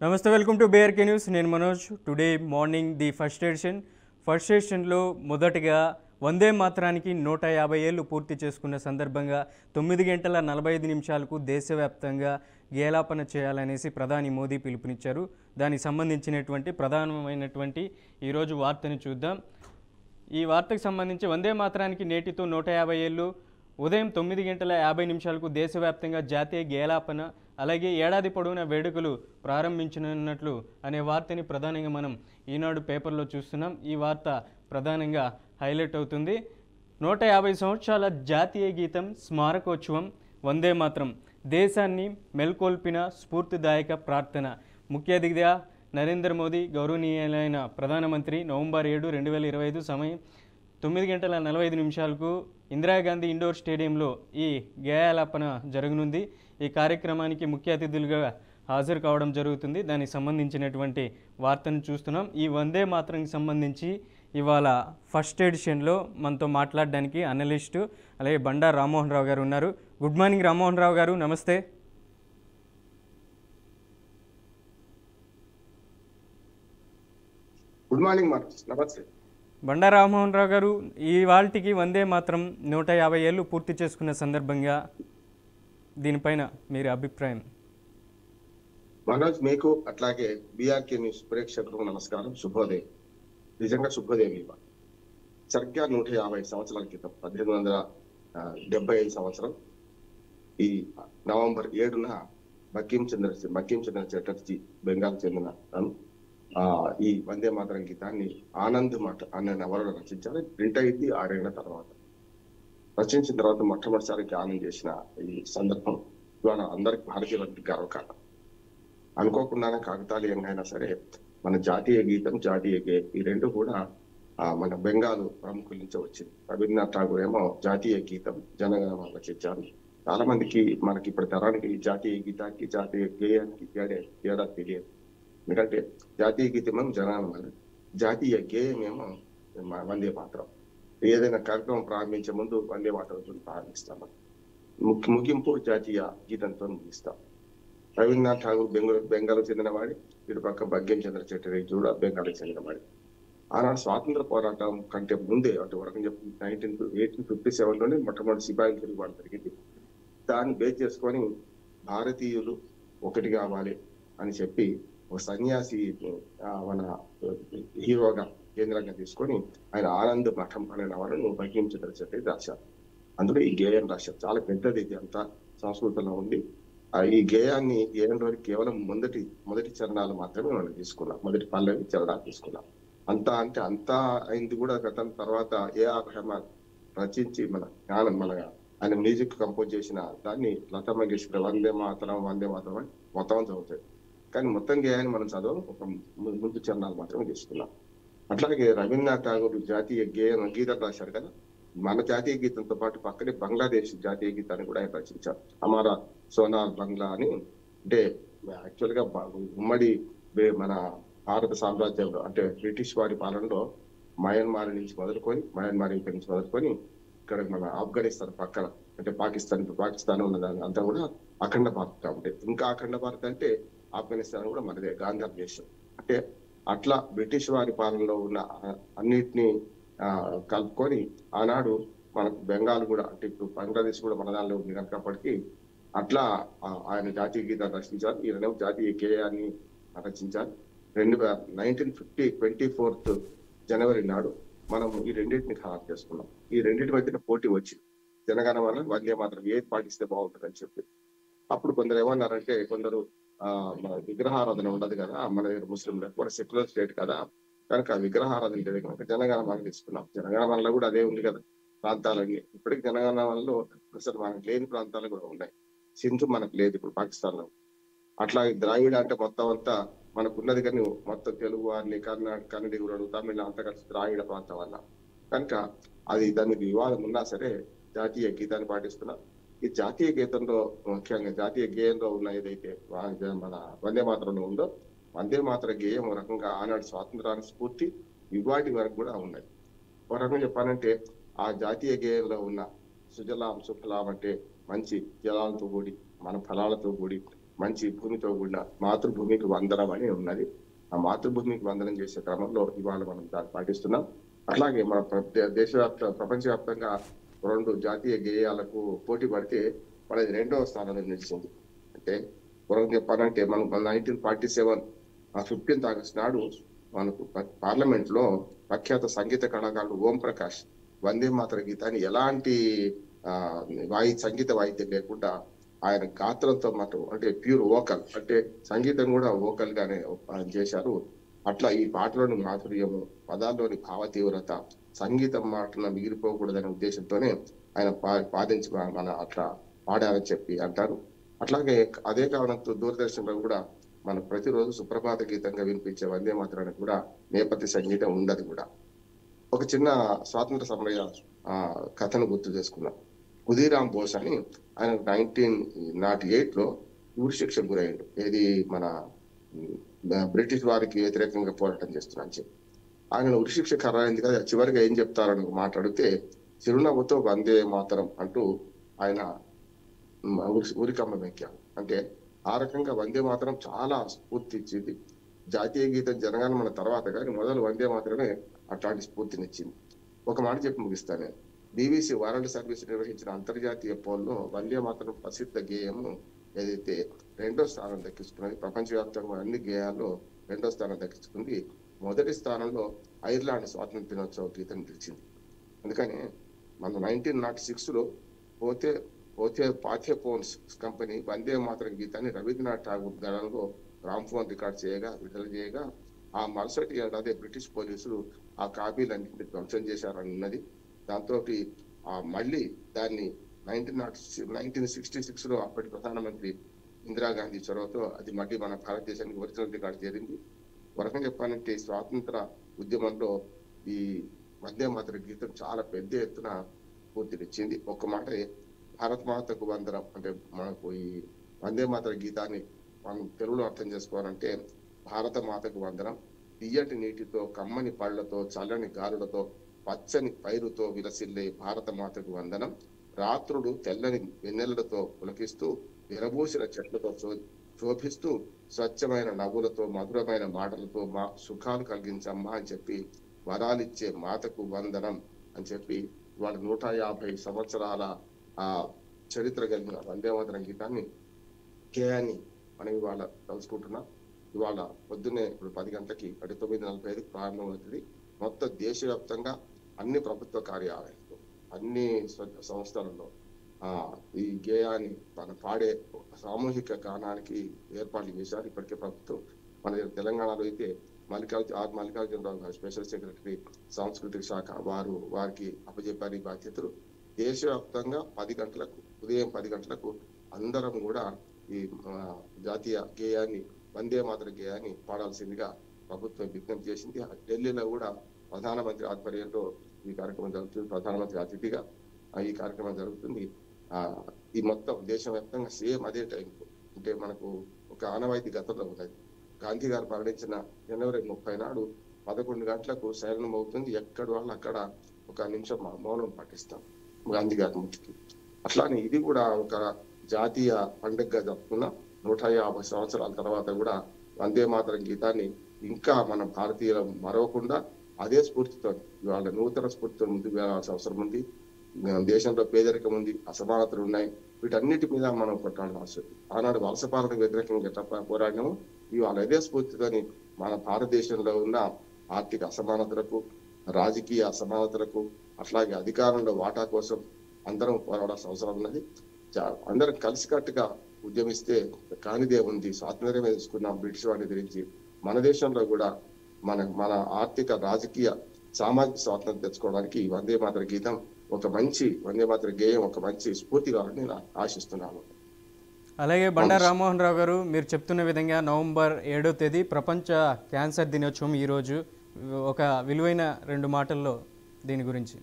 నమస్తే, welcome to BRK news. నేను Manoj. Today morning the first ఎడిషన్లో మొదటగా వందే మాతరానికి 150 ఏళ్ళు పూర్తి చేసుకున్న సందర్భంగా 9 గంటల 45 నిమిషాలకు దేశవ్యాప్తంగా గేలాపన చేయాలనేసి ప్రధాని మోదీ పిలుపునిచ్చారు. దానికి సంబంధించినటువంటి ప్రధానమైనటువంటి ఈరోజు వార్తని చూద్దాం. ఈ వార్తకు సంబంధించి వందే మాతరానికి నేటితో 150 ఏళ్ళు. ఉదయం 9 గంటల 50 నిమిషాలకు దేశవ్యాప్తంగా జాతీయ గేలాపన, అలాగే ఏడాది పొడవునా వేడుకలు ప్రారంభించనున్నట్లు అనే వార్తని ప్రధానంగా మనం ఈనాడు పేపర్లో చూస్తున్నాం. ఈ వార్త ప్రధానంగా హైలైట్ అవుతుంది. 150 సంవత్సరాల జాతీయ గీతం స్మారకోత్సవం వందే మాతరం, దేశాన్ని మెల్కొల్పిన స్ఫూర్తిదాయక ప్రార్థన. ముఖ్య అతిథిగా నరేంద్ర మోదీ, గౌరవనీయులైన ప్రధానమంత్రి. నవంబర్ 7, 2025 సమయం 9 గంటల 45 నిమిషాలకు ఇందిరాగాంధీ ఇండోర్ స్టేడియంలో ఈ గేయాలాపన జరగనుంది. ఈ కార్యక్రమానికి ముఖ్య అతిథులుగా హాజరు కావడం జరుగుతుంది. దానికి సంబంధించినటువంటి వార్తను చూస్తున్నాం. ఈ వందే మాతరంకి సంబంధించి ఇవాళ ఫస్ట్ ఎడిషన్లో మనతో మాట్లాడడానికి అనలిస్టు అలాగే బండా రామ్మోహన్ రావు గారు ఉన్నారు. గుడ్ మార్నింగ్ రామ్మోహన్ రావు గారు, నమస్తే. గుడ్ మార్నింగ్ నమస్తే. బండా రామ్మోహన్ రావు గారు, ఈ వాల్టికి వందే మాత్రం 150 ఏళ్ళు పూర్తి చేసుకున్న సందర్భంగా దీనిపైన మీరు అభిప్రాయం? మనోజ్, మీకు అట్లాగే బీఆర్కే న్యూస్ ప్రేక్షకులకు నమస్కారం, శుభోదయం. నిజంగా శుభోదయం. ఇవాళ సరిగ్గా 150 సంవత్సరాల క్రితం 1875 సంవత్సరం ఈ నవంబర్ 7న బంకిం చంద్ర చటర్జీ, బెంగాల్ చెందిన ఈ వందే మాతరం గీతాన్ని ఆనంద్ మఠ్ అనే నవలలో రచించారు. ప్రింట్ అయింది 6 ఏళ్ల తర్వాత. రచించిన తర్వాత మొట్టమొదటిసారికి ఆనంద్ చేసిన ఈ సందర్భం ఇవాళ అందరికి భారతీయులకి గర్వకారణం. అనుకోకుండానే కాకతాళీయంగా అయినా సరే మన జాతీయ గీతం, జాతీయ గేయం ఈ రెండు కూడా మన బెంగాల్ ప్రముఖుల నుంచి వచ్చింది. రవీంద్రనాథ్ ఠాగూర్ ఏమో జాతీయ గీతం జనగణమన రచించారు. చాలా మందికి మనకి ఇప్పుడు తరానికి జాతీయ గీతానికి జాతీయ గేయానికి తేడా తెలియదు. ఎందుకంటే జాతీయ గీతం ఏమో జనగణమన, జాతీయ గేయం ఏమో వందే మాతరం. ఏదైనా కార్యక్రమం ప్రారంభించే ముందు వందే మాతరంతో ప్రారంభిస్తాం. ముగింపు జాతీయ గీతంతో ముగిస్తాం. రవీంద్రనాథ్ ఠాగూర్ బెంగాల్ చెందినవాడి, ఇటు పక్క బంకిం చంద్ర చటర్జీ కూడా బెంగాల్కి చెందినవాడి. ఆనాడు స్వాతంత్ర పోరాటం కంటే ముందే, అటు వరకు 1857లోనే మొట్టమొదటి సిపాయిల తిరుగుబాటు జరిగింది. దాన్ని బేస్ చేసుకొని భారతీయులు ఒకటి కావాలి అని చెప్పి ఒక సన్యాసి మన హీరోగా కేంద్రంగా తీసుకొని ఆయన ఆనంద్ మఠం అనే నవలను బంకిం చంద్ర చటర్జీ రాశారు. అందులో ఈ గేయం రాశారు. చాలా పెద్దది, ఇది అంతా సంస్కృతంలో ఉంది. ఈ గేయంలో కేవలం మొదటి చరణాలు మాత్రమే మనం తీసుకున్నాం. మొదటి పల్లవి చరణాలు తీసుకున్నాం. అంతా అయింది కూడా గతం. తర్వాత ఏఆర్ రెహమాన్ రచించి మన ఆయన మ్యూజిక్ కంపోజ్ చేసిన దాన్ని లతా మంగేష్కర్ వందే మాతరం అని మొత్తం చదువుతాయి. కానీ మొత్తం గేయాన్ని మనం చదవం, ఒక ముందు చరణాలు మాత్రమే తీసుకున్నాం. అట్లాగే రవీంద్రనాథ్ ఠాగూర్ జాతీయ గీతం రాశారు కదా. మన జాతీయ గీతంతో పాటు పక్కనే బంగ్లాదేశ్ జాతీయ గీతాన్ని కూడా ఆయన రచించారు. హమారా సోనార్ బంగ్లా అని. అంటే యాక్చువల్ గా ఉమ్మడి మన భారత సామ్రాజ్యంలో, అంటే బ్రిటిష్ వారి పాలనలో మయన్మార్ నుంచి మొదలుకొని ఇక్కడ మన ఆఫ్ఘనిస్తాన్ పక్కన, అంటే పాకిస్తాన్ ఉన్నదాన్ని అంతా కూడా అఖండ భారత్. కాబట్టి ఇంకా అఖండ భారత్ అంటే ఆఫ్ఘనిస్తాన్ కూడా మనదే, గాంధార్ దేశం. అంటే అట్లా బ్రిటిష్ వారి పాలనలో ఉన్న అన్నిటినీ కలుపుకొని ఆనాడు మనకు బెంగాల్ కూడా, అంటే ఇప్పుడు బంగ్లాదేశ్ కూడా మన దానిలో ఉంది కనుకప్పటికీ అట్లా ఆయన జాతీయ గీతాన్ని రచించారు. ఈయన జాతీయ గేయాన్ని రచించారు. 1950 24 జనవరి నాడు మనం ఈ రెండింటిని ఖరారు చేసుకున్నాం. ఈ రెండింటి మధ్యన పోటీ వచ్చింది. జనగణమన, వందే మాతరం ఏది పాటిస్తే బాగుంటుందని చెప్పి. అప్పుడు కొందరు ఏమన్నారంటే, కొందరు విగ్రహారాధన ఉండదు కదా మన దగ్గర, ముస్లింలకు కూడా సెక్యులర్ స్టేట్ కదా, కనుక విగ్రహారాధన లేదు కనుక జనగణమన తీసుకున్నాం. జనగణమనలో కూడా అదే ఉంది కదా ప్రాంతాలన్నీ. ఇప్పటికి జనగణమనలో అసలు మనకు లేని ప్రాంతాలు కూడా ఉన్నాయి. సింధు మనకు లేదు ఇప్పుడు పాకిస్తాన్ లో. అట్లా ద్రావిడ అంటే మొత్తం అంతా మనకు ఉన్నది, కానీ మొత్తం తెలుగు వారిని, కన్నడిగురు, తమిళ అంతా కలిసి ద్రావిడ ప్రాంతం వల్ల కనుక అది దానికి వివాదం ఉన్నా సరే జాతీయ గీతాన్ని పాటిస్తున్నాం. ఈ జాతీయ గీతంలో ముఖ్యంగా జాతీయ గేయంలో ఉన్న ఏదైతే మన వందే మాతరంలో ఉందో, వందే మాతర గేయం ఒక రకంగా ఆనాడు స్వాతంత్రానికి స్ఫూర్తి, ఇవాటి వరకు కూడా ఉన్నాయి. ఒక రకంగా చెప్పాలంటే ఆ జాతీయ గేయంలో ఉన్న సుజలాం సుఫలాం అంటే మంచి జలాలతో కూడి, మన ఫలాలతో కూడి, మంచి భూమితో కూడిన మాతృభూమికి వందనం అని ఉన్నది. ఆ మాతృభూమికి వందనం చేసే క్రమంలో ఇవాళ మనం దాన్ని పాటిస్తున్నాం. అట్లాగే మన ప్రపంచవ్యాప్తంగా 2 జాతీయ గేయాలకు పోటీ పడితే మనది 2వ స్థానంలో నిలిచింది. అంటే పూర్వం చెప్పాలంటే మనం 1947 15th ఆగస్ట్ నాడు మనకు పార్లమెంట్ లో ప్రఖ్యాత సంగీత కళాకారుడు ఓం ప్రకాష్ వందే మాతర గీతాన్ని ఎలాంటి సంగీత వాయిద్యం లేకుండా ఆయన గాత్రంతో మాత్రం అంటే ప్యూర్ వోకల్, అంటే సంగీతం కూడా వోకల్ గానే చేశారు. అట్లా ఈ పాటలోని మాధుర్యము, పదాల్లోని భావ తీవ్రత, సంగీతం మాటన మిగిలిపోకూడదనే ఉద్దేశంతోనే ఆయన పాదించి మన అట్లా పాడారని చెప్పి అంటారు. అట్లాగే అదే కారణంతో దూరదర్శన్లో కూడా మనం ప్రతిరోజు సుప్రభాత గీతంగా వినిపించే వందే మాతరానికి కూడా నేపథ్య సంగీతం ఉండదు కూడా. ఒక చిన్న స్వాతంత్ర సమర కథను గుర్తు చేసుకున్నాం. ఖుదీరామ్ బోస్ అని ఆయన 1908లో ఉరి శిక్షకు గురయ్యాడు. ఏది మన బ్రిటిష్ వారికి వ్యతిరేకంగా పోరాటం చేస్తున్నాను చెప్పి ఆయన ఉరి శిక్ష ఖరారైంది కదా. చివరిగా ఏం చెప్తారని మాట్లాడితే చిరునవ్వుతో వందే మాతరం అంటూ ఆయన ఉరికమ్మ ఎక్కారు. అంటే ఆ రకంగా వందే మాతరం చాలా స్ఫూర్తి ఇచ్చింది. జాతీయ గీతం జనగణమన తర్వాత కానీ మొదలు వందే మాత్రమే అట్లాంటి స్ఫూర్తినిచ్చింది. ఒక మాట చెప్పి ముగిస్తాను నేను. BBC వరల్డ్ సర్వీస్ నిర్వహించిన అంతర్జాతీయ పోల్లో వందే మాతరం ప్రసిద్ధ గేయము ఏదైతే 2వ స్థానం దక్కించుకున్నది. ప్రపంచవ్యాప్తంగా అన్ని గేయాల్లో 2వ స్థానం దక్కించుకుంది. మొదటి స్థానంలో ఐర్లాండ్ స్వాతంత్ర దినోత్సవ గీతం నిలిచింది. అందుకని మన 1906లో పాథేఫోన్స్ కంపెనీ వందే మాతరం గీతాన్ని రవీంద్రనాథ్ ఠాగూర్ గణంలో గ్రామ్ఫోన్ రికార్డ్ విడుదల చేయగా ఆ మరుసటి ఏడాది బ్రిటిష్ పోలీసులు ఆ కాపీలన్నింటినీ ధ్వంసం చేశారని ఉన్నది. దాంతో మళ్ళీ దాన్ని 1966లో అప్పటి ప్రధానమంత్రి ఇందిరాగాంధీ చొరవతో అది మళ్ళీ మన భారతదేశానికి ఒరిజినల్ రికార్డు చేరింది. వరకం చెప్పాలంటే స్వాతంత్ర ఉద్యమంలో ఈ వందే మాతర గీతం చాలా పెద్ద ఎత్తున పూర్తినిచ్చింది. ఒక్క మాట భారత మాతకు వందనం అంటే మనకు ఈ వందే మాతర గీతాన్ని మనం తెలుగులో అర్థం చేసుకోవాలంటే భారత మాతకు వందనం. తీయటి నీటితో, కమ్మని పళ్లతో, చల్లని గాలులతో, పచ్చని పైరుతో విలసిల్లే భారత మాతకు వందనం. రాత్రులు తెల్లని వెన్నెలలతో పులకిస్తూ, విరబూసిన చెట్లతో శోభిస్తూ, స్వచ్ఛమైన నవ్వులతో, మధురమైన మాటలతో మా సుఖాలు కలిగించమ్మా అని చెప్పి వరాలిచ్చే మాతకు వందనం అని చెప్పి వాళ్ళ 150 సంవత్సరాల ఆ చరిత్ర కలిగిన వందే మాతరం గీతాన్ని గేయాన్ని మనం ఇవాళ తెలుసుకుంటున్నాం. ఇవాళ పొద్దున్నే ఇప్పుడు 10 గంటలకి 9:45 ప్రారంభమవుతుంది. మొత్తం దేశవ్యాప్తంగా అన్ని ప్రభుత్వ కార్యాలయాల్లో, అన్ని సంస్థలలో ఈ గేయాన్ని మన పాడే సామూహిక గానానికి ఏర్పాట్లు చేశారు ఇప్పటికే ప్రభుత్వం. మన తెలంగాణలో అయితే మల్లికార్జునరావు గారు స్పెషల్ సెక్రటరీ సాంస్కృతిక శాఖ వారికి అప్పచెప్పారు ఈ బాధ్యతలు. దేశవ్యాప్తంగా 10 గంటలకు, ఉదయం 10 గంటలకు అందరం కూడా ఈ జాతీయ గేయాన్ని, వందే మాతర గేయాన్ని పాడాల్సిందిగా ప్రభుత్వం విజ్ఞప్తి చేసింది. ఢిల్లీలో కూడా ప్రధానమంత్రి ఆధ్వర్యంలో ఈ కార్యక్రమం జరుగుతుంది. ప్రధానమంత్రి అతిథిగా ఈ కార్యక్రమం జరుగుతుంది. ఈ మొత్తం దేశవ్యాప్తంగా సేమ్ అదే టైంకు, అంటే మనకు ఒక ఆనవాయితీ గతంలో ఉన్నది. గాంధీ గారు మరణించిన జనవరి 30 నాడు 11 గంటలకు శయనం అవుతుంది. ఎక్కడ వాళ్ళు అక్కడ 1 నిమిషం మౌనం పాటిస్తాం గాంధీ గారి మృతికి. అట్లానే ఇది కూడా ఒక జాతీయ పండుగగా జరుపుకున్న 150 సంవత్సరాల తర్వాత కూడా వందే మాతరం గీతాన్ని ఇంకా మన భారతీయులు మరవకుండా అదే స్ఫూర్తితో ఇవాళ నూతన స్ఫూర్తితో ముందుకు వెళ్ళాల్సిన అవసరం ఉంది. దేశంలో పేదరికం ఉంది, అసమానతలు ఉన్నాయి. వీటన్నిటి మీద మనం కొట్టాల్సిన అవసరం. ఆనాడు వలస పాలనకు వ్యతిరేకంగా ఎట్లా పోరాడినాము, ఇవాళ అదే స్ఫూర్తితోని మన భారతదేశంలో ఉన్న ఆర్థిక అసమానతలకు, రాజకీయ అసమానతలకు, అట్లాగే అధికారంలో వాటా కోసం అందరం పోరాడాల్సిన అవసరం ఉన్నది. అందరం కలిసికట్టుగా ఉద్యమిస్తే కానిదే ఉంది. స్వాతంత్ర్యమే తీసుకున్నాం బ్రిటిష్ వారిని ఎదిరించి. మన దేశంలో కూడా మన ఆర్థిక, రాజకీయ, సామాజిక స్వాతంత్రం తెచ్చుకోవడానికి వందే మాతర గీతం వందే మాతర గేయం ఒక మంచి స్ఫూర్తి కావాలని నేను ఆశిస్తున్నాను. అలాగే బండారు రామ్మోహన్ రావు గారు, మీరు చెప్తున్న విధంగా నవంబర్ 7వ తేదీ ప్రపంచ క్యాన్సర్ దినోత్సవం. ఈరోజు ఒక విలువైన 2 మాటల్లో దీని గురించి.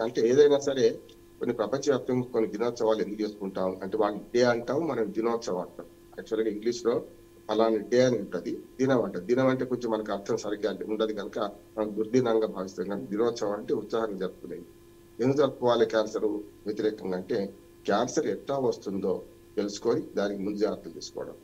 అంటే ఏదైనా సరే కొన్ని ప్రపంచవ్యాప్తంగా కొన్ని దినోత్సవాలు ఎందుకు చేసుకుంటాం అంటే వాళ్ళు డే అంటాం, మనం దినోత్సవం అంటాం. యాక్చువల్గా ఇంగ్లీష్ లో అలానే డే అని ఉంటుంది, దినం అంటారు. దినం అంటే కొంచెం మనకు అర్థం సరిగ్గా ఉండదు కనుక మనం దుర్దినంగా భావిస్తాం. కానీ దినోత్సవం అంటే ఉత్సాహాన్ని జరుపుకునేది. ఎందుకు జరుపుకోవాలి క్యాన్సర్ వ్యతిరేకంగా అంటే క్యాన్సర్ ఎట్లా వస్తుందో తెలుసుకొని దానికి ముందు జాగ్రత్తలు తీసుకోవడం.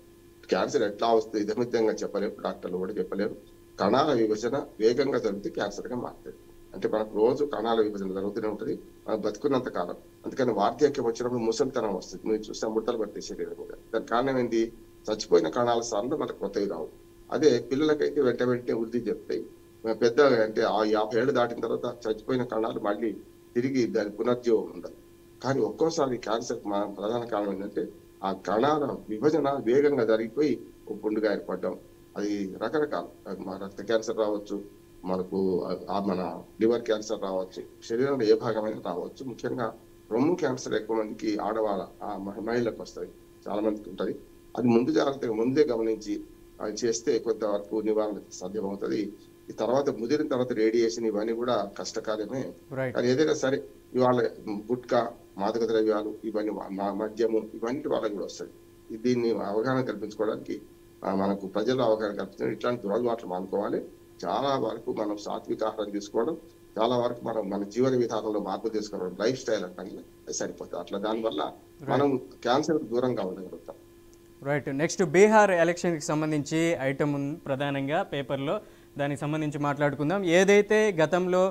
క్యాన్సర్ ఎట్లా వస్తుంది ఇదమితంగా చెప్పలేరు, డాక్టర్లు కూడా చెప్పలేరు. కణాల విభజన వేగంగా జరిగితే క్యాన్సర్ గా మారుతుంది. అంటే మనకు రోజు కణాల విభజన జరుగుతూనే ఉంటుంది మనం బతుకున్నంత కాలం. అందుకని వార్ధక్యం వచ్చినప్పుడు ముసలితనం వస్తుంది. మీరు చూస్తే ముడతలు పట్టే శరీరం కూడా. దానికి కారణం ఏంటి? చచ్చిపోయిన కణాల స్థానంలో మనకు కొత్తవి రావు. అదే పిల్లలకైతే వెంట వెంటనే వృద్ధి చెప్తాయి. పెద్ద అంటే ఆ 50 ఏళ్ళు దాటిన తర్వాత చచ్చిపోయిన కణాలు మళ్ళీ తిరిగి దాని పునర్జీవం ఉండదు. కానీ ఒక్కోసారి క్యాన్సర్ ప్రధాన కారణం ఏంటంటే ఆ కణాల విభజన వేగంగా జరిగిపోయి ఒక పుండుగా ఏర్పడడం. అది రకరకాల మన రక్త క్యాన్సర్ రావచ్చు, మనకు మన లివర్ క్యాన్సర్ రావచ్చు, శరీరంలో ఏ భాగమైనా రావచ్చు. ముఖ్యంగా రొమ్ము క్యాన్సర్ ఎక్కువ మందికి ఆడవాళ్ళ మహిళలకు వస్తుంది, చాలా మందికి ఉంటుంది. అది ముందు జాగ్రత్తగా ముందే గమనించి అది చేస్తే కొంతవరకు నివారణ సాధ్యమవుతుంది. ఈ తర్వాత ముదిరిన తర్వాత రేడియేషన్ ఇవన్నీ కూడా కష్టకార్యమే. కానీ ఏదైనా సరే ఇవాళ గుట్కా, మాదక ద్రవ్యాలు ఇవన్నీ మద్యము ఇవన్నీ వాళ్ళకి కూడా వస్తాయి. దీన్ని అవగాహన కల్పించుకోవడానికి మనకు ప్రజల్లో అవగాహన కల్పించడం, ఇట్లాంటి దురలవాట్లు మానుకోవాలి. చాలా వరకు మనం సాత్విక ఆహారం తీసుకోవడం, చాలా వరకు మనం మన జీవన విధానంలో మార్పు తీసుకోవడం, లైఫ్ స్టైల్ అంటే సరిపోతుంది. అట్లా దానివల్ల మనం క్యాన్సర్ దూరంగా ఉండగలుగుతాం. రైట్. నెక్స్ట్ బీహార్ ఎలక్షన్కి సంబంధించి ఐటమ్ ప్రధానంగా పేపర్లో, దానికి సంబంధించి మాట్లాడుకుందాం. ఏదైతే గతంలో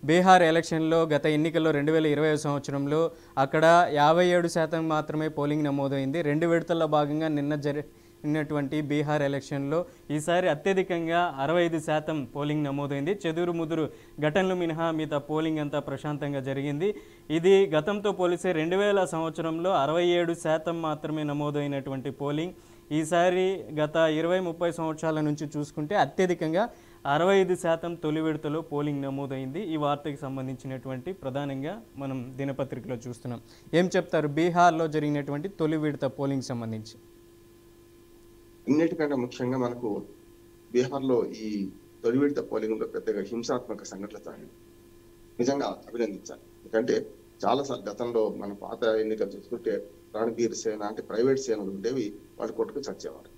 బీహార్ ఎలక్షన్లో గత ఎన్నికల్లో 2020 సంవత్సరంలో అక్కడ 57% మాత్రమే పోలింగ్ నమోదైంది. 2 విడతల్లో భాగంగా నిన్న జరిగినటువంటి బీహార్ ఎలక్షన్లో ఈసారి అత్యధికంగా 65% పోలింగ్ నమోదైంది. చెదురు ముదురు ఘటనలు మినహా మిగతా పోలింగ్ అంతా ప్రశాంతంగా జరిగింది. ఇది గతంతో పోలిస్తే 2000 సంవత్సరంలో 67% మాత్రమే నమోదైనటువంటి పోలింగ్ ఈసారి గత 20-30 సంవత్సరాల నుంచి చూసుకుంటే అత్యధికంగా 65% తొలి విడతలో పోలింగ్ నమోదైంది. ఈ వార్తకి సంబంధించినటువంటి ప్రధానంగా మనం దినపత్రికలో చూస్తున్నాం. ఏం చెప్తారు బీహార్లో జరిగినటువంటి తొలి విడత పోలింగ్ సంబంధించి? అన్నిటికంటే ముఖ్యంగా మనకు బీహార్లో ఈ తొలి విడత పోలింగ్ లో పెద్దగా హింసాత్మక సంఘటనలు నిజంగా అభినందించాలి. ఎందుకంటే చాలాసార్లు గతంలో మన పాత ఎన్నికలు చూసుకుంటే రణబీర్ సేన అంటే ప్రైవేట్ సేనలు ఉండేవి, వాళ్ళు కొట్టుకు చచ్చేవారు.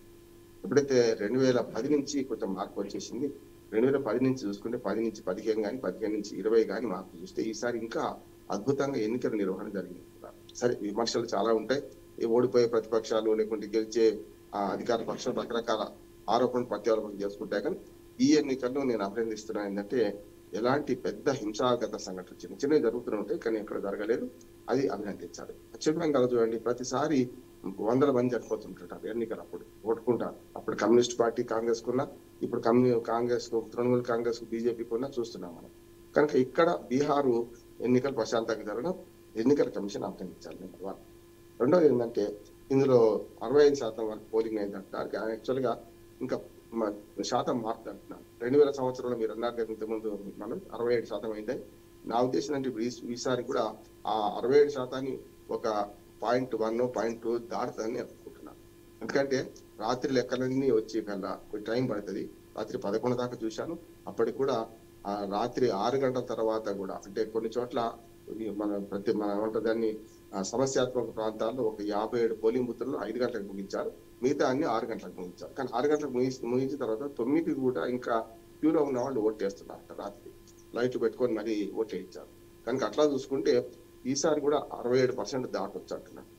ఎప్పుడైతే 2010 నుంచి కొంచెం మార్పు వచ్చేసింది, 2010 నుంచి చూసుకుంటే 10 నుంచి 15 కానీ 15 నుంచి 20 కానీ మార్పు చూస్తే ఈసారి ఇంకా అద్భుతంగా ఎన్నికల నిర్వహణ జరిగింది. సరే విమర్శలు చాలా ఉంటాయి, ఓడిపోయే ప్రతిపక్షాలు లేకుంటే గెలిచే అధికార పక్షాలు రకరకాల ఆరోపణలు ప్రత్యారోపణలు చేసుకుంటాయి. కానీ ఈ ఎన్నికల్లో నేను అభినందిస్తున్నాను ఏంటంటే ఎలాంటి పెద్ద హింసాగత సంఘటనలు చిన్న చిన్నవి జరుగుతూనే ఉంటాయి, కానీ ఎక్కడ జరగలేదు. అది అభినందించాలి. ఖచ్చితంగా చూడండి, ప్రతిసారి 100 మంది చనిపోతుంటారు ఎన్నికలు అప్పుడు ఓటుకుంటారు. అప్పుడు కమ్యూనిస్ట్ పార్టీ కాంగ్రెస్ కున్నా, ఇప్పుడు కాంగ్రెస్ తృణమూల్ కాంగ్రెస్ బీజేపీ కున్నా చూస్తున్నాం మనం. కనుక ఇక్కడ బీహారు ఎన్నికలు ప్రశాంతంగా జరగడం ఎన్నికల కమిషన్ అభినందించాలి. నెంబర్ 1. రెండోది ఏంటంటే ఇందులో 65% వరకు పోలింగ్ అయిందంటారు. యాక్చువల్గా ఇంకా శాతం మార్పు అంటున్నారు. 2000 సంవత్సరంలో మీరు అన్నారు కదా ఇంతకుముందు మనం 67% అయింది. నా ఉద్దేశం అంటే ఈసారి కూడా ఆ 67% ఒక 0.1, 0.2 దాటుతుందని అనుకుంటున్నాను. ఎందుకంటే రాత్రి లెక్కలన్నీ వచ్చి కల్లా టైం పడుతుంది. రాత్రి 11 దాకా చూశాను. అప్పటికి కూడా రాత్రి 6 గంటల తర్వాత కూడా అంటే కొన్ని చోట్ల మన ఏమంటుందాన్ని సమస్యాత్మక ప్రాంతాల్లో ఒక 57 పోలింగ్ బూత్లలో 5 గంటలకు ముగించారు, మిగతా అన్ని 6 గంటలకు ముగించారు. కానీ 6 గంటలకు ముగించిన తర్వాత 9 కూడా ఇంకా క్యూలో ఉన్న వాళ్ళు ఓట్ చేస్తున్నారు. రాత్రి లైట్లు పెట్టుకొని మరీ ఓట్ వేయించారు. కనుక అట్లా చూసుకుంటే ఈసారి కూడా 67% దాటొచ్చు అంటున్నారు.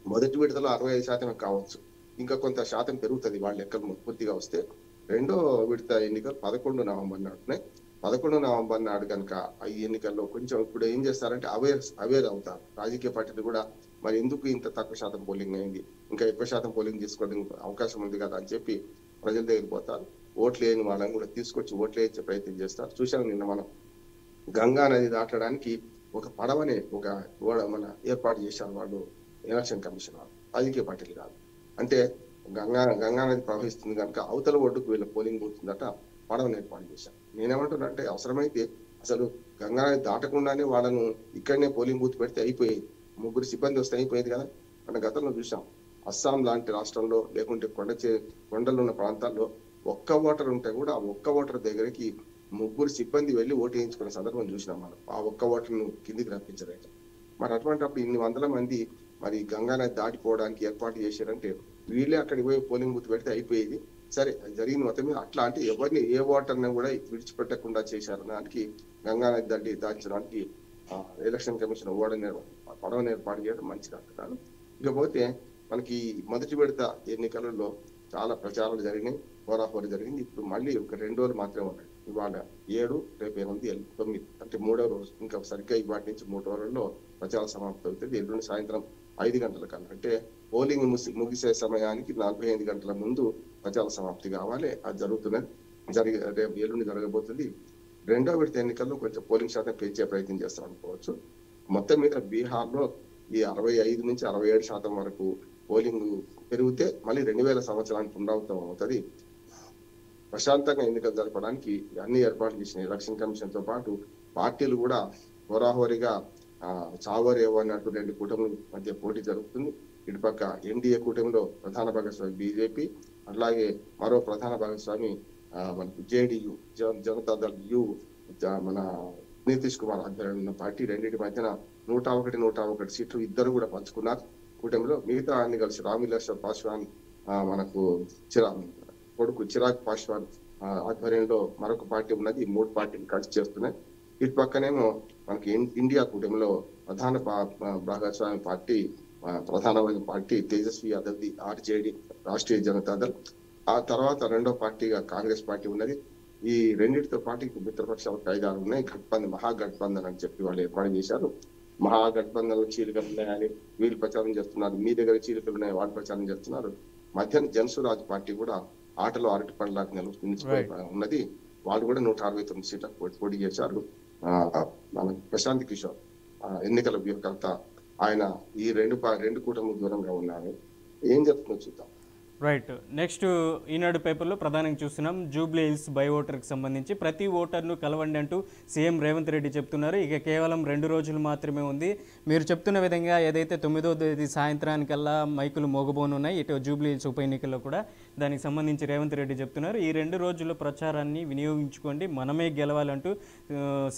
మొదటి విడతలో 65% కావచ్చు, ఇంకా కొంత శాతం పెరుగుతుంది వాళ్ళ లెక్కలు పూర్తిగా వస్తే. రెండో విడత ఎన్నికలు 11 నవంబర్ నాడున్నాయి. 11 నవంబర్ నాడు కనుక ఈ ఎన్నికల్లో కొంచెం ఇప్పుడు ఏం చేస్తారంటే అవేర్ అవుతారు రాజకీయ పార్టీలు కూడా. మరి ఎందుకు ఇంత తక్కువ శాతం పోలింగ్ అయింది, ఇంకా ఎక్కువ శాతం పోలింగ్ తీసుకోవడం అవకాశం ఉంది కదా అని చెప్పి ప్రజల దగ్గరికి పోతారు. ఓట్లు వేయని వాళ్ళని కూడా తీసుకొచ్చి ఓట్లు వేయించే ప్రయత్నం చేస్తారు. చూసాం నిన్న మనం గంగా నది దాటడానికి ఒక పడవనే ఒక మన ఏర్పాటు చేశారు వాళ్ళు, ఎలక్షన్ కమిషన్ వాళ్ళు, రాజకీయ పార్టీలు కాదు. అంటే గంగా నది ప్రవహిస్తుంది కనుక అవతల ఒడ్డుకు వీళ్ళ పోలింగ్ బూతుందట, పడవని ఏర్పాటు చేశారు. నేనేమంటున్నా అంటే అవసరమైతే అసలు గంగా నది దాటకుండానే వాళ్ళను ఇక్కడనే పోలింగ్ బూత్ పెడితే అయిపోయేది, 3 సిబ్బంది వస్తే అయిపోయేది కదా. మన గతంలో చూసాం అస్సాం లాంటి రాష్ట్రంలో లేకుంటే కొండలు ఉన్న ప్రాంతాల్లో ఒక్క ఓటర్ ఉంటే కూడా ఆ ఒక్క ఓటర్ దగ్గరికి 3 సిబ్బంది వెళ్ళి ఓటు వేయించుకునే సందర్భం చూసినాం మనం. ఆ ఒక్క ఓటర్ను కిందికి రప్పించలేక. మరి అటువంటిప్పుడు ఇన్ని వందల మంది మరి గంగా నది దాటిపోవడానికి ఏర్పాటు చేశారంటే వీళ్ళే అక్కడికి పోయి పోలింగ్ బూత్ పెడితే అయిపోయేది. సరే జరిగిన మొత్తం మీద అట్లా అంటే ఎవరిని ఏ ఓటర్ని కూడా విడిచిపెట్టకుండా చేశారు. దానికి గంగా నది దాల్చడానికి ఎలక్షన్ కమిషన్ పడవని ఏర్పాటు చేయడం మంచిది అంటున్నాను. ఇకపోతే మనకి మొదటి విడత ఎన్నికలలో చాలా ప్రచారాలు జరిగినాయి, హోరాహోరీ జరిగింది. ఇప్పుడు మళ్ళీ ఒక 2 రోజులు మాత్రమే ఉన్నాయి. ఇవాళ 7, రేపు 8, 9 అంటే 3వ రోజు. ఇంకా సరిగ్గా ఇవాటి నుంచి 3 రోజుల్లో ప్రచారం సమాప్తం అవుతుంది. ఎల్లుండి సాయంత్రం 5 గంటల కన్నా, అంటే పోలింగ్ ముగిసే సమయానికి 45 గంటల ముందు ప్రచార సమాప్తి కావాలి. అది జరుగుతున్నది. రేపు ఎల్లుండి జరగబోతుంది. 2వ విడత ఎన్నికల్లో కొంచెం పోలింగ్ శాతం పెంచే ప్రయత్నం చేస్తాం అనుకోవచ్చు. మొత్తం మీద బీహార్లో ఈ 65 నుంచి 67% వరకు పోలింగ్ పెరిగితే మళ్ళీ 2000 సంవత్సరానికి పునరావృతం అవుతుంది. ప్రశాంతంగా ఎన్నికలు జరపడానికి అన్ని ఏర్పాట్లు చేసిన ఎలక్షన్ కమిషన్ తో పాటు పార్టీలు కూడా హోరాహోరీగా చావరేవో అన్నట్టు 2 కూటముల మధ్య పోటీ జరుగుతుంది. ఇటుపక్క ఎన్డీఏ కూటమిలో ప్రధాన భాగస్వామి బీజేపీ, అలాగే మరో ప్రధాన భాగస్వామి మనకు జేడీయూ, జనతాదళ్ యు, మన నితీష్ కుమార్ ఆధ్వర్యంలో ఉన్న పార్టీ. రెండింటి మధ్యన 101 సీట్లు ఇద్దరు కూడా పంచుకున్నారు కూటమిలో. మిగతా అన్ని కలిసి రామ్విలాస్ పాస్వాన్ మనకు కొడుకు చిరాగ్ పాస్వాన్ ఆధ్వర్యంలో మరొక పార్టీ ఉన్నది. 3 పార్టీలు కలిసి చేస్తున్నాయి. ఇటు పక్కనేమో మనకి ఇండియా కూటమిలో ప్రధాన భాగస్వామి పార్టీ, ప్రధానమైన party Tejaswi Yadav the RJD, Rashtriya Janata Dal. ఆ తర్వాత రెండో పార్టీగా కాంగ్రెస్ పార్టీ ఉన్నది. ఈ రెండింటితో పాటు మిత్రపక్షాలు 5-6 ఉన్నాయి. మహాగఠబంధన్ అని చెప్పి వాళ్ళు ఏర్పాటు చేశారు. మహాగఠబంధన్ చీలికలు ఉన్నాయని వీళ్ళు ప్రచారం చేస్తున్నారు, మీ దగ్గర చీలికలు ఉన్నాయి వాళ్ళు ప్రచారం చేస్తున్నారు. మధ్యాహ్నం జనసురాజ్ పార్టీ కూడా ఆటలో అరటి పండ్లకు నిలిచిపోయి ఉన్నది. వాళ్ళు కూడా 169 సీట్లకు పోటీ చేశారు. మన ప్రశాంత్ కిషోర్ ఎన్నికల వ్యూహకర్త, ఆయన ఈ రెండు కూటమి దూరంగా ఉన్నారు. ఏం చెప్తుందో చూద్దాం. రైట్. నెక్స్ట్ ఈనాడు పేపర్లో ప్రధానంగా చూస్తున్నాం జూబ్లీ హిల్స్ బై ఓటర్కి సంబంధించి ప్రతి ఓటర్ను కలవండి అంటూ సీఎం రేవంత్ రెడ్డి చెప్తున్నారు. ఇక కేవలం 2 రోజులు మాత్రమే ఉంది. మీరు చెప్తున్న విధంగా ఏదైతే 9వ తేదీ సాయంత్రానికల్లా మైకులు మోగబోనున్నాయి, ఇటు జూబ్లీ హిల్స్ ఉప ఎన్నికల్లో కూడా దానికి సంబంధించి రేవంత్ రెడ్డి చెప్తున్నారు. ఈ 2 రోజుల ప్రచారాన్ని వినియోగించుకోండి, మనమే గెలవాలంటూ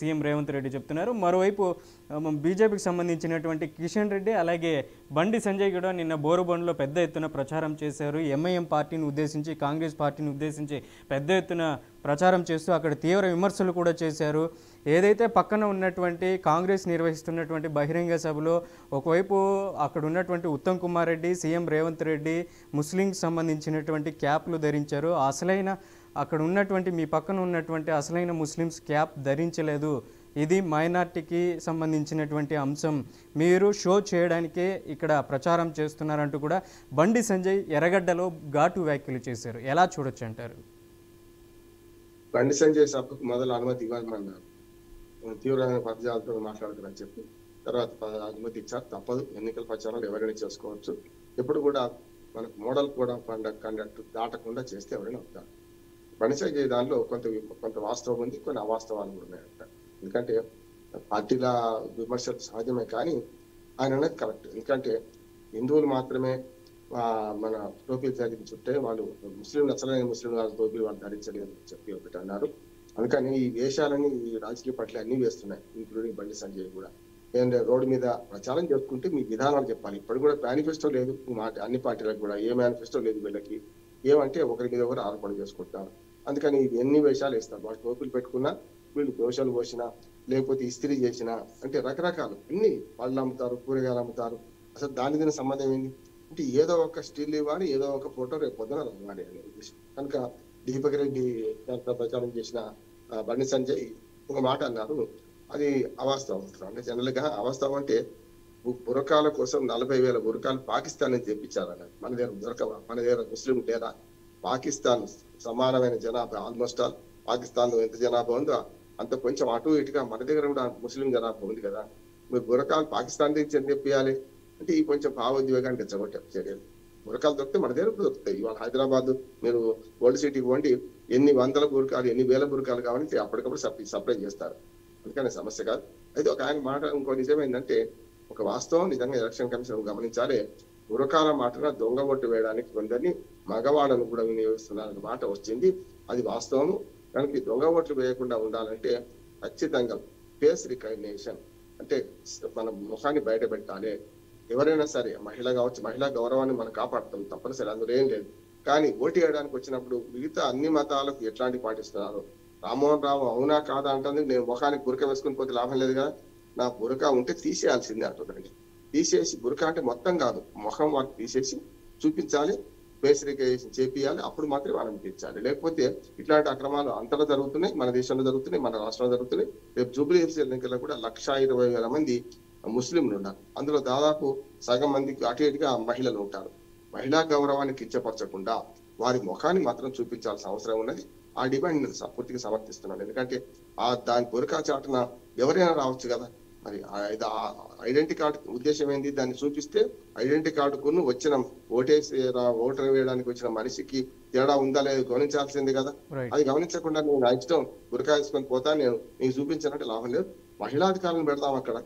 సీఎం రేవంత్ రెడ్డి చెప్తున్నారు. మరోవైపు బీజేపీకి సంబంధించినటువంటి కిషన్ రెడ్డి అలాగే బండి సంజయ్ కూడా నిన్న బోరుబండ్లో పెద్ద ఎత్తున ప్రచారం చేశారు. ఎంఐఎం పార్టీని ఉద్దేశించి, కాంగ్రెస్ పార్టీని ఉద్దేశించి పెద్ద ఎత్తున ప్రచారం చేస్తూ అక్కడ తీవ్ర విమర్శలు కూడా చేశారు. ఏదైతే పక్కన ఉన్నటువంటి కాంగ్రెస్ నిర్వహిస్తున్నటువంటి బహిరంగ సభలో ఒకవైపు అక్కడ ఉన్నటువంటి ఉత్తమ్ కుమార్ రెడ్డి, సీఎం రేవంత్ రెడ్డి ముస్లింకి సంబంధించినటువంటి క్యాప్లు ధరించారు. అక్కడ ఉన్నటువంటి మీ పక్కన ఉన్నటువంటి అసలైన ముస్లిమ్స్ క్యాప్ ధరించలేదు. ఇది మైనార్టీకి సంబంధించినటువంటి అంశం, మీరు షో చేయడానికే ఇక్కడ ప్రచారం చేస్తున్నారంటూ కూడా బండి సంజయ్ ఎర్రగడ్డలో ఘాటు వ్యాఖ్యలు చేశారు. ఎలా చూడొచ్చు అంటారు? బండి సంజయ్ సభకు మొదలు అనుమతి ఇవ్వాలన్నారు, తీవ్రమైన పదజాలతో మాట్లాడుతున్నారని చెప్పి తర్వాత అనుమతి ఇచ్చారు. తప్పదు, ఎన్నికల ప్రచారాలు ఎవరైనా చేసుకోవచ్చు. ఎప్పుడు కూడా మనకు మోడల్ కోడ్ ఆఫ్ కండక్ట్ దాటకుండా చేస్తే ఎవరైనా అవుతారు. బండి సంజయ్ దానిలో కొంత వాస్తవం ఉంది, కొన్ని అవాస్తవాలు కూడా ఉన్నాయంట. ఎందుకంటే పార్టీల విమర్శలు సహజమే, కానీ ఆయన అనేది కరెక్ట్. ఎందుకంటే హిందువులు మాత్రమే మన టోపీలు ధరించుంటే వాళ్ళు ముస్లింలు, అసలైన ముస్లిం వాళ్ళ టోపీలు వాళ్ళు ధరించలేదు అని చెప్పి ఒకటి అన్నారు. అందుకని ఈ వేషాలని ఈ రాజకీయ పార్టీలు అన్ని వేస్తున్నాయి, ఇంక్లూడింగ్ బండి సంజయ్ కూడా. ఏంటంటే రోడ్డు మీద ప్రచారం చేసుకుంటే మీ విధానాలు చెప్పాలి. ఇప్పుడు కూడా మేనిఫెస్టో లేదు అన్ని పార్టీలకు కూడా, ఏ మేనిఫెస్టో లేదు వీళ్ళకి. ఏమంటే ఒకరి మీద ఒకరు ఆరోపణ చేసుకుంటారు. అందుకని ఎన్ని వేషాలు వేస్తారు. వాళ్ళు టోపీలు పెట్టుకున్నా, వీళ్ళు దోషాలు పోసినా, లేకపోతే ఇస్త్రీ చేసినా, అంటే రకరకాలు అన్ని పళ్ళు అమ్ముతారు, కూరగాయలు అమ్ముతారు. అసలు దాని దీని సంబంధం ఏంటి అంటే ఏదో ఒక స్టిల్ ఇవ్వాలి, ఏదో ఒక ఫోటో రేపు పొద్దున రావాలి అనే ఉద్దేశం. కనుక దీపక్ రెడ్డి దాంట్లో ప్రచారం చేసిన బండి సంజయ్ ఒక మాట అన్నారు, అది అవాస్తవం. అంటే జనరల్ గా అవాస్తవం అంటే బురకాల కోసం 40,000 బురకాలు పాకిస్తాన్ నుంచి తెప్పించారన్నారు. మన దగ్గర ముస్లిం లేదా? పాకిస్తాన్ సమానమైన జనాభా, ఆల్మోస్ట్ ఆల్ పాకిస్తాన్ లో ఎంత జనాభా ఉందో అంత కొంచెం అటు ఇటుగా మన దగ్గర కూడా ముస్లిం జనాభా ఉంది కదా. మీరు బురకాలు పాకిస్తాన్ నుంచి ఎంత తెప్పియాలి అంటే ఈ కొంచెం భావోద్వేగాన్ని తెచ్చగొట్టే చర్యలు. బురకాలు దొరికితే మన దగ్గర దొరుకుతాయి. ఇవాళ హైదరాబాద్ మీరు ఓల్డ్ సిటీకి పోండి, ఎన్ని వందల బురకాలు, ఎన్ని వేల బురకాలు కావాలంటే అప్పటికప్పుడు సప్లై చేస్తారు. అందుకనే సమస్య కాదు. అయితే ఒక ఆయన మాట ఇంకో నిజం ఏంటంటే, ఒక వాస్తవం నిజంగా ఎలక్షన్ కమిషన్ గమనించాలి. బురకాల మాటన దొంగ ఓటు వేయడానికి కొందరిని మగవాళ్ళను కూడా వినియోగిస్తున్నారన్న మాట వచ్చింది. అది వాస్తవము. కనుక దొంగ ఓట్లు వేయకుండా ఉండాలంటే ఖచ్చితంగా ఫేస్ రికగ్నిషన్, అంటే మన ముఖాన్ని బయట పెట్టాలి. ఎవరైనా సరే, మహిళ కావచ్చు, మహిళా గౌరవాన్ని మనం కాపాడుతాం తప్పనిసరి, అందులో ఏం లేదు. కానీ ఓటు వేయడానికి వచ్చినప్పుడు మిగతా అన్ని మతాలకు ఎట్లాంటి పాటిస్తున్నారు. రామ్మోహన్ రావు అవునా కాదా అంటుంది, నేను ముఖానికి బురక వేసుకుని పోతే లాభం లేదు కదా, నా బురక ఉంటే తీసేయాల్సిందే అంటుందండి. తీసేసి బురకా అంటే మొత్తం కాదు, ముఖం వారికి తీసేసి చూపించాలి, ఫేస్ రికగ్నిషన్ చేపియాలి, అప్పుడు మాత్రమే వాళ్ళని తీర్చాలి. లేకపోతే ఇట్లాంటి అక్రమాలు అంతటా జరుగుతున్నాయి, మన దేశంలో జరుగుతున్నాయి, మన రాష్ట్రంలో జరుగుతున్నాయి. రేపు జూబ్లీ హిల్స్ ఎన్నికల్లో కూడా 1,20,000 మంది ముస్లింలు ఉన్నారు. అందులో దాదాపు సగం మందికి అటు ఇటుగా మహిళలు ఉంటారు. మహిళా గౌరవాన్ని కించపరచకుండా వారి ముఖాన్ని మాత్రం చూపించాల్సిన అవసరం ఉన్నది. ఆ డిమాండ్ నేను పూర్తిగా సమర్థిస్తున్నాను. ఎందుకంటే దాని బురకా చాటున ఎవరైనా రావచ్చు కదా. మరి ఐడెంటిటీ కార్డు ఉద్దేశం ఏంది? దాన్ని చూపిస్తే ఐడెంటిటీ కార్డుకును వచ్చిన ఓటర్ వేయడానికి వచ్చిన మనిషికి తేడా ఉందా లేదు గమనించాల్సింది కదా. అది గమనించకుండా నేను నా ఇష్టం బురకా వేసుకొని పోతా, నేను నీకు చూపించానంటే లాభం లేదు. మహిళా అధికారులను పెడదాం అక్కడ,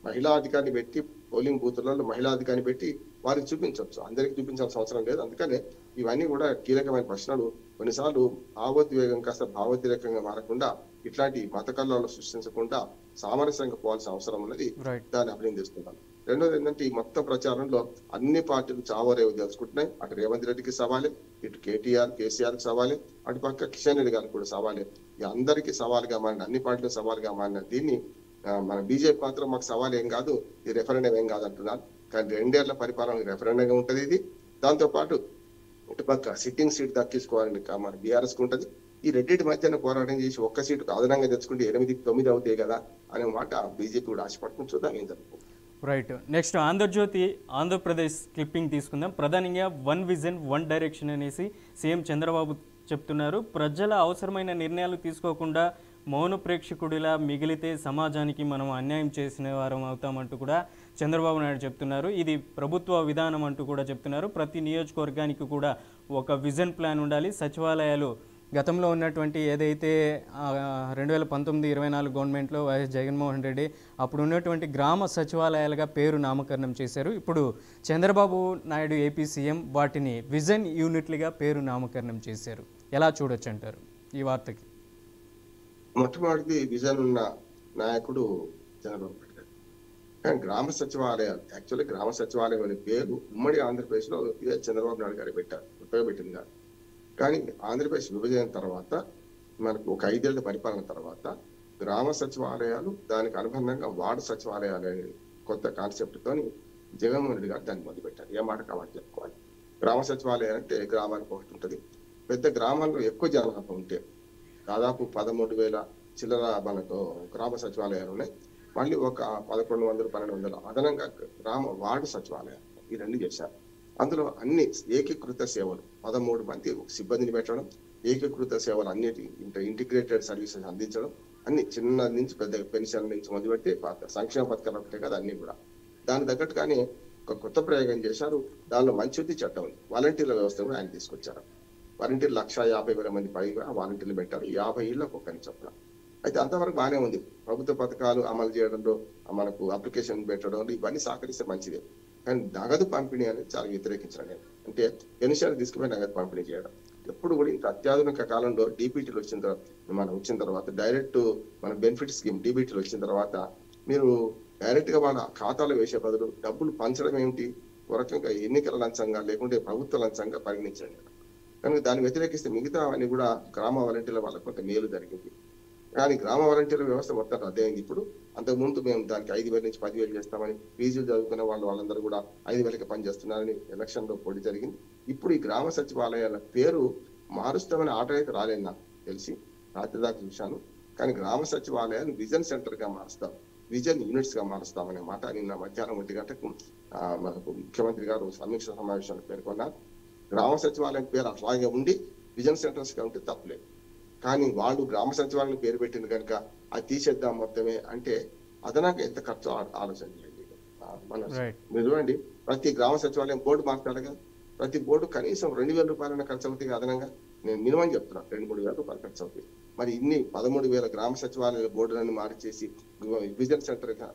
మహిళా అధికారిని పెట్టి పోలింగ్ బూత్లలో మహిళా అధికారిని పెట్టి వారికి చూపించవచ్చు, అందరికి చూపించాల్సిన అవసరం లేదు. అందుకనే ఇవన్నీ కూడా కీలకమైన ప్రశ్నలు. కొన్నిసార్లు భావోద్వేగం కాస్త భావోద్రేకంగా మారకుండా ఇట్లాంటి మత కల్లోలను సృష్టించకుండా సామరస్యంగా పోవాల్సిన అవసరం ఉన్నది. దాన్ని అభినందిస్తున్నాను. రెండోది ఏంటంటే ఈ మొత్తం ప్రచారంలో అన్ని పార్టీలు చావరేవి తెలుసుకుంటున్నాయి. అటు రేవంత్ రెడ్డికి సవాలే, ఇటు కేసీఆర్ కి సవాలే, అటు పక్క కిషన్ రెడ్డి గారికి కూడా సవాలే. ఈ అందరికీ సవాలుగా మారిన, అన్ని పార్టీలు సవాలుగా మారిన దీన్ని మన బీజేపీ మాత్రం మాకు సవాల్ ఏం కాదు, ఇది రెఫరెండం ఏం కాదు అంటున్నారు. కానీ 2 ఏళ్ల పరిపాలన రెఫరెండంగా ఉంటది ఇది. దాంతో పాటు ఇటుపక్క సిట్టింగ్ సీట్ దక్కించుకోవాలని మన బీఆర్ఎస్ కు ఉంటది. ఈ రెండింటి మధ్యన పోరాటం చేసి ఒక్క సీటుకు అదనంగా తెచ్చుకుంటే 8-9 అవుతాయి కదా అనే మాట బీజేపీ కూడా ఆశపడుతుంది. చూద్దాం ఏం జరుగుతుంది. Right. Next Andhra Jyothi Andhra Pradesh clipping తీసుకుందాం. ప్రధానంగా 1 విజన్ 1 డైరెక్షన్ అనేసి సీఎం చంద్రబాబు చెప్తున్నారు. ప్రజల అవసరమైన నిర్ణయాలు తీసుకోకుండా మౌన ప్రేక్షకుడిలా మిగిలితే సమాజానికి మనం అన్యాయం చేసిన వారం అవుతామంటూ కూడా చంద్రబాబు నాయుడు చెప్తున్నారు. ఇది ప్రభుత్వ విధానం అంటూ కూడా చెప్తున్నారు. ప్రతి నియోజకవర్గానికి కూడా ఒక విజన్ ప్లాన్ ఉండాలి. సచివాలయాలు గతంలో ఉన్నటువంటి ఏదైతే 2019-24 గవర్నమెంట్లో వైఎస్ జగన్మోహన్ రెడ్డి అప్పుడు ఉన్నటువంటి గ్రామ సచివాలయాలుగా పేరు నామకరణం చేశారు. ఇప్పుడు చంద్రబాబు నాయుడు ఏపీ సీఎం వాటిని విజన్ యూనిట్లుగా పేరు నామకరణం చేశారు. ఎలా చూడొచ్చు అంటారు ఈ వార్తకి? మొట్టమొదటి విజన్ ఉన్న నాయకుడు చంద్రబాబు నాయుడు గారు. కానీ గ్రామ సచివాలయాలు, యాక్చువల్లీ గ్రామ సచివాలయం అనే పేరు ఉమ్మడి ఆంధ్రప్రదేశ్ లో చంద్రబాబు నాయుడు గారు పెట్టారు, ఉపయోగపెట్టింది కాదు. కానీ ఆంధ్రప్రదేశ్ విభజన తర్వాత మనకు ఒక 5 ఏళ్ల పరిపాలన తర్వాత గ్రామ సచివాలయాలు, దానికి అనుబంధంగా వార్డు సచివాలయాలు అనే కొత్త కాన్సెప్ట్ తోని జగన్మోహన్ రెడ్డి గారు దాన్ని మొదలుపెట్టారు. ఏ మాట కావాలి చెప్పుకోవాలి. గ్రామ సచివాలయం అంటే గ్రామానికి ఒకటి ఉంటుంది. పెద్ద గ్రామాల్లో ఎక్కువ జనాభా ఉంటే దాదాపు 13,000 చిల్లర మనకు గ్రామ సచివాలయాలు ఉన్నాయి. మళ్ళీ ఒక 1,100-1,200 అదనంగా గ్రామ వార్డు సచివాలయాలు, ఈ 2 చేశారు. అందులో అన్ని ఏకీకృత సేవలు 13 మంది సిబ్బందిని పెట్టడం, ఏకీకృత సేవలు అన్నిటి ఇంటిగ్రేటెడ్ సర్వీసెస్ అందించడం, అన్ని చిన్న నుంచి పెద్ద పెన్షన్ నుంచి మొదలుపెట్టి సంక్షేమ పథకాలు ఒకటే కదా అన్ని కూడా. దాని తగ్గట్టుగానే ఒక కొత్త ప్రయోగం చేశారు. దానిలో మంచిది చట్టం ఉంది. వాలంటీర్ల వ్యవస్థ కూడా ఆయన తీసుకొచ్చారు. వాలంటీర్లు 1,50,000 మంది పైగా వాలంటీర్లు పెట్టారు. 50 ఇళ్లకు ఒక్కరిని చొప్పున. అయితే అంతవరకు బాగానే ఉంది. ప్రభుత్వ పథకాలు అమలు చేయడంలో, మనకు అప్లికేషన్ పెట్టడంలో ఇవన్నీ సహకరిస్తే మంచిదే. కానీ నగదు పంపిణీ అనేది చాలా వ్యతిరేకించాను నేను. అంటే పెన్షన్ తీసుకుపోయి నగదు పంపిణీ చేయడం ఎప్పుడు కూడా ఇంత అత్యాధునిక కాలంలో డీబీటీలు వచ్చిన తర్వాత డైరెక్ట్ మన బెనిఫిట్ స్కీమ్ డీబీటీలు వచ్చిన తర్వాత మీరు డైరెక్ట్ గా వాళ్ళ ఖాతాలో వేసే బదులు డబ్బులు పంచడం ఏమిటి, ఒక రకంగా ఎన్నికల లంచంగా లేకుంటే ప్రభుత్వ లంచంగా పరిగణించండి. కనుక దాన్ని వ్యతిరేకిస్తే మిగతా అవన్నీ కూడా గ్రామ వాలంటీర్ల వాళ్ళకు కొంత మేలు జరిగింది. కానీ గ్రామ వాలంటీర్ల వ్యవస్థ మొత్తం రద్దయింది. ఇప్పుడు అంతకుముందు మేము దానికి 5,000 నుంచి 10,000 చేస్తామని, పీజీలు చదువుకున్న వాళ్ళందరూ కూడా 5,000కి పనిచేస్తున్నారని ఎలక్షన్ లో పోటీ జరిగింది. ఇప్పుడు ఈ గ్రామ సచివాలయాల పేరు మారుస్తామని ఆర్డర్ అయితే రాలేదు నాకు తెలిసి, రాత్రి దాకా చూశాను. కానీ గ్రామ సచివాలయాన్ని విజన్ సెంటర్ గా మారుస్తాం, విజన్ యూనిట్స్ గా మారుస్తామనే మాట నిన్న మధ్యాహ్నం 1 గంటకు మనకు ముఖ్యమంత్రి గారు సమీక్ష సమావేశాన్ని పేర్కొన్నారు. గ్రామ సచివాలయం పేరు అట్లాగే ఉండి విజన్ సెంటర్స్ గా ఉంటే తప్పులేదు. కానీ వాళ్ళు గ్రామ సచివాలయం పేరు పెట్టింది కనుక అది తీసేద్దాం మొత్తమే అంటే అదనంగా ఎంత ఖర్చు ఆలోచన చేయండి. మీరు చూడండి, ప్రతి గ్రామ సచివాలయం బోర్డు మార్చాలి కదా, ప్రతి బోర్డు కనీసం 2,000 రూపాయలైనా ఖర్చు అవుతాయి అదనంగా. నేను మినిమం చెప్తున్నా 2-3 వేల రూపాయలు ఖర్చు అవుతాయి. మరి ఇన్ని 13,000 గ్రామ సచివాలయాల బోర్డులను మార్చేసి విజన్ సెంటర్ గా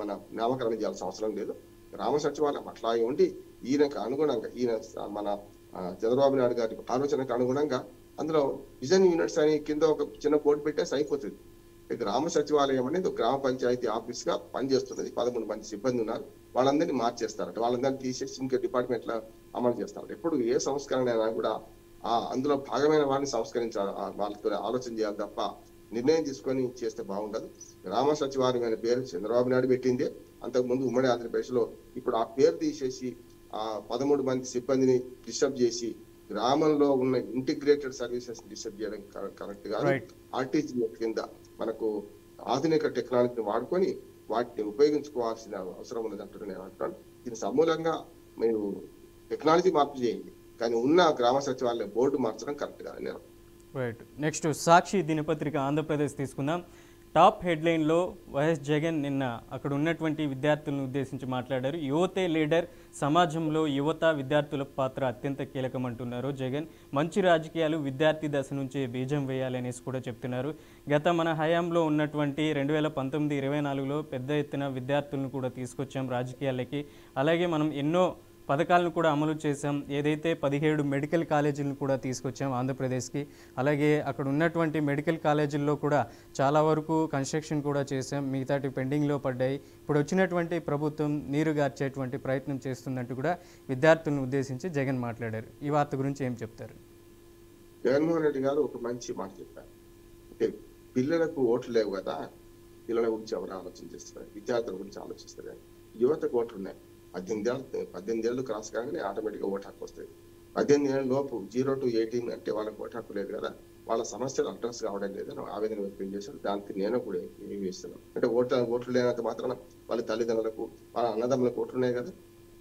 మన నామకరణం చేయాల్సిన అవసరం లేదు. గ్రామ సచివాలయం అట్లాగే ఉండి ఈయనకు అనుగుణంగా, ఈయన మన చంద్రబాబు నాయుడు గారి ఆలోచనకు అనుగుణంగా అందులో విజన్ యూనిట్స్ అని కింద ఒక చిన్న బోర్డు పెట్టేసి అయిపోతుంది. గ్రామ సచివాలయం అనేది గ్రామ పంచాయతీ ఆఫీస్ గా పనిచేస్తున్నది. 13 మంది సిబ్బంది ఉన్నారు, వాళ్ళందరినీ మార్చేస్తారట, వాళ్ళందరినీ తీసేసి ఇంకా డిపార్ట్మెంట్ లో అమలు చేస్తారు. ఎప్పుడు ఏ సంస్కరణ అయినా కూడా అందులో భాగమైన వారిని సంస్కరించాలి, వాళ్ళతో ఆలోచన చేయాలి తప్ప నిర్ణయం తీసుకొని చేస్తే బాగుండదు. గ్రామ సచివాలయం అనే పేరు చంద్రబాబు నాయుడు పెట్టిందే, అంతకుముందు ఉమ్మడి ఆంధ్రప్రదేశ్లో. ఇప్పుడు ఆ పేరు తీసేసి ఆ 13 మంది సిబ్బందిని డిస్టర్బ్ చేసి గ్రామంలో ఉన్న ఇంటిగ్రేటెడ్ సర్వీసెస్ డిస్టర్బ్ చేయడం కరెక్ట్ కాదు. రైట్. ఆర్టీజీఎస్ కింద మనకు ఆధునిక టెక్నాలజీని వాడుకొని వాటిని ఉపయోగించుకోవాల్సిన అవసరం ఉన్నది అంటున్నాను నేను అంటున్నాను. దీని సమూలంగా మీరు టెక్నాలజీ మార్పు చేయండి, కానీ ఉన్న గ్రామ సచివాలయ బోర్డు మార్చడం కరెక్ట్ కాదు నేను. రైట్. నెక్స్ట్ సాక్షి దినపత్రిక ఆంధ్రప్రదేశ్ తీసుకుందాం. టాప్ హెడ్లైన్లో వైఎస్ జగన్ నిన్న అక్కడ ఉన్నటువంటి విద్యార్థులను ఉద్దేశించి మాట్లాడారు. యువతే లీడర్, సమాజంలో యువత విద్యార్థుల పాత్ర అత్యంత కీలకమంటున్నారు జగన్. మంచి రాజకీయాలు విద్యార్థి దశ నుంచే బీజం వేయాలనేసి కూడా చెప్తున్నారు. గత మన హయాంలో ఉన్నటువంటి 2019-24లో పెద్ద ఎత్తున విద్యార్థులను కూడా తీసుకొచ్చాం రాజకీయాలకి. అలాగే మనం ఎన్నో పథకాలను కూడా అమలు చేశాం. ఏదైతే 17 మెడికల్ కాలేజీలను కూడా తీసుకొచ్చాం ఆంధ్రప్రదేశ్కి. అలాగే అక్కడ ఉన్నటువంటి మెడికల్ కాలేజీల్లో కూడా చాలా వరకు కన్స్ట్రక్షన్ కూడా చేశాం, మిగతాటి పెండింగ్లో పడ్డాయి. ఇప్పుడు వచ్చినటువంటి ప్రభుత్వం నీరు గార్చేటువంటి ప్రయత్నం చేస్తుందంటూ కూడా విద్యార్థులను ఉద్దేశించి జగన్ మాట్లాడారు. ఈ వార్త గురించి ఏం చెప్తారు? జగన్మోహన్ రెడ్డి గారు ఒక మంచి మాట చెప్పారు. అంటే పిల్లలకు ఓట్లు లేవు కదా, పిల్లల గురించి ఎవరు ఆలోచన చేస్తారు, విద్యార్థుల గురించి ఆలోచిస్తారు. యువతకు ఓట్లు ఉన్నాయి. 18 ఏళ్ళు క్రాస్ కాగానే ఆటోమేటిక్గా ఓటు హక్కు వస్తుంది. 18 ఏళ్ళ లోపు 0 to 18 అంటే వాళ్ళకి ఓటు హక్కు లేదు కదా, వాళ్ళ సమస్యలు అడ్రస్ కావడం లేదని ఆవేదన వ్యక్తం చేశారు. దానికి నేను కూడా ఏమి ఇస్తున్నాను అంటే ఓట్లు లేనంత మాత్రాన వాళ్ళ తల్లిదండ్రులకు వాళ్ళ అన్నదమ్ములకు ఓట్లు ఉన్నాయి కదా,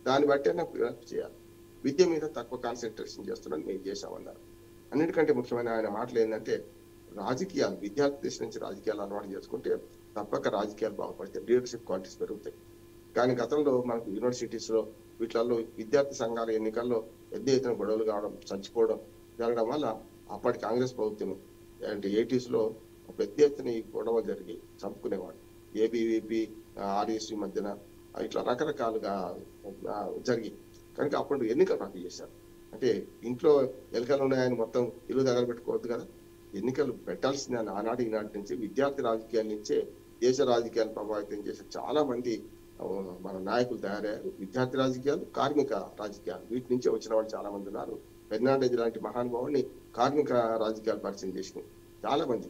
దాన్ని బట్టే నాకు చేయాలి. విద్య మీద తక్కువ కాన్సన్ట్రేషన్ చేస్తున్నాను, మేము చేశామన్నారు. అన్నిటికంటే ముఖ్యమైన ఆయన మాటలు ఏంటంటే రాజకీయాలు, విద్యార్థి దశ నుంచి రాజకీయాలు అలవాటు చేసుకుంటే తప్పక రాజకీయాలు బాగుపడతాయి, లీడర్షిప్ క్వాలిటీస్ పెరుగుతాయి. కానీ గతంలో మనకు యూనివర్సిటీస్ లో వీటిలలో విద్యార్థి సంఘాల ఎన్నికల్లో పెద్ద ఎత్తున గొడవలు కావడం, చచ్చిపోవడం జరగడం వల్ల అప్పటి కాంగ్రెస్ ప్రభుత్వం అంటే 80s లో పెద్ద ఎత్తున ఈ గొడవలు జరిగి చంపుకునేవాడు. ఏబీవీపీ ఆర్ఎస్సీ మధ్యన ఇట్లా రకరకాలుగా జరిగి కనుక అప్పుడు ఎన్నికలు రద్దు చేశారు. అంటే ఇంట్లో ఎన్నికలు ఉన్నాయని మొత్తం ఇల్లు తగలబెట్టుకోవద్దు కదా, ఎన్నికలు పెట్టాల్సిందే. ఆనాటి ఈనాటి నుంచి విద్యార్థి రాజకీయాల నుంచే దేశ రాజకీయాలు ప్రభావితం చేసే చాలా మంది మన నాయకులు తయారయ్యారు. విద్యార్థి రాజకీయాలు, కార్మిక రాజకీయాలు, వీటి నుంచే వచ్చిన వాళ్ళు చాలా మంది ఉన్నారు. ఫెర్నాండెజ్ లాంటి మహానుభావుని కార్మిక రాజకీయాలు పరిచయం చేసినాయి చాలా మంది.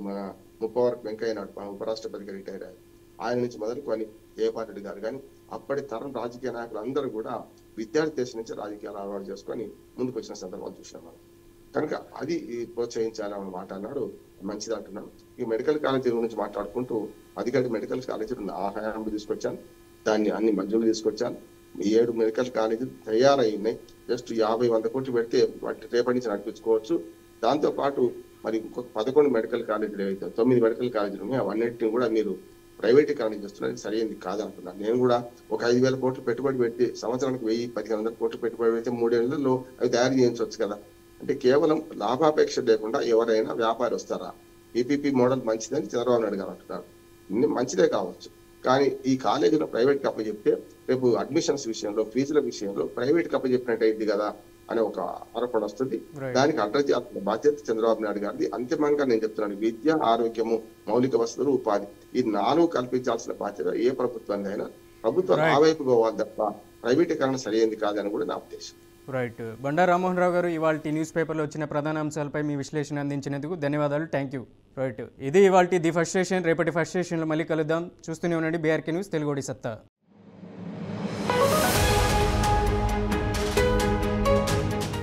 మన ముప్పవరపు వెంకయ్య నాయుడు ఉపరాష్ట్రపతిగా రిటైర్ అయ్యారు. ఆయన నుంచి మొదలుకొని జయపాల్ రెడ్డి గారు కానీ అప్పటి తరం రాజకీయ నాయకులు అందరూ కూడా విద్యార్థి దశ నుంచి రాజకీయాలు అలవాటు చేసుకొని ముందుకు వచ్చిన సందర్భాలు చూసినాం మనం. కనుక అది ప్రోత్సహించాలన్న మాట అన్నాడు, మంచిది అంటున్నాను. ఈ మెడికల్ కాలేజీల గురించి మాట్లాడుకుంటూ అధికారి మెడికల్ కాలేజీలు ఆ హయాంలో తీసుకొచ్చాను, దాన్ని అన్ని మంజూరు తీసుకొచ్చాను. 7 మెడికల్ కాలేజీలు తయారయ్యాయి. జస్ట్ 50-100 కోట్లు పెడితే వాటి రేపటి నుంచి నడిపించుకోవచ్చు. దాంతో పాటు మరి ఇంకొక 11 మెడికల్ కాలేజీలు ఏవైతే 9 మెడికల్ కాలేజీలు ఉన్నాయి అవన్నిటిని కూడా మీరు ప్రైవేటీకరణ చేస్తున్నది సరైనది కాదంటున్నాను. నేను కూడా ఒక 5,000 కోట్లు పెట్టుబడి పెట్టి సంవత్సరానికి 1000-1500 కోట్లు పెట్టుబడి పెడితే 3 ఏళ్లలో అవి తయారు చేయించవచ్చు కదా. అంటే కేవలం లాభాపేక్ష లేకుండా ఎవరైనా వ్యాపారి వస్తారా? పీపీపీ మోడల్ మంచిదని చంద్రబాబు నాయుడు గారు అంటున్నారు. మంచిదే కావచ్చు, కానీ ఈ కాలేజీలో ప్రైవేట్ కి అప్పచెప్తే రేపు అడ్మిషన్స్ విషయంలో, ఫీజుల విషయంలో ప్రైవేట్ కి అప్పచెప్పినట్టు అయింది కదా అనే ఒక ఆరోపణ వస్తుంది. దానికి అడ్రస్ చేయాల్సిన బాధ్యత చంద్రబాబు నాయుడు గారిది. అంతిమంగా నేను చెప్తున్నాను, విద్య, ఆరోగ్యము, మౌలిక వసతులు, ఉపాధి, ఈ 4 కల్పించాల్సిన బాధ్యత ఏ ప్రభుత్వాన్ని అయినా. ప్రభుత్వం ఆ వైపు పోవాలి తప్ప ప్రైవేటీకరణ సరైనది కాదని కూడా నా ఉద్దేశం. రైట్. బండా రామ్మోహన్ రావు గారు, ఇవాళ న్యూస్ పేపర్లో వచ్చిన ప్రధాన అంశాలపై మీ విశ్లేషణ అందించినందుకు ధన్యవాదాలు. Thank you. రైట్, ఇది ఇవాళ ది ఫస్ట్ స్టేషన్. రేపటి ఫస్ట్ స్టేషన్లో మళ్ళీ కలుద్దాం. చూస్తూనే ఉండండి బీఆర్కే న్యూస్, తెలుగుడి సత్తా.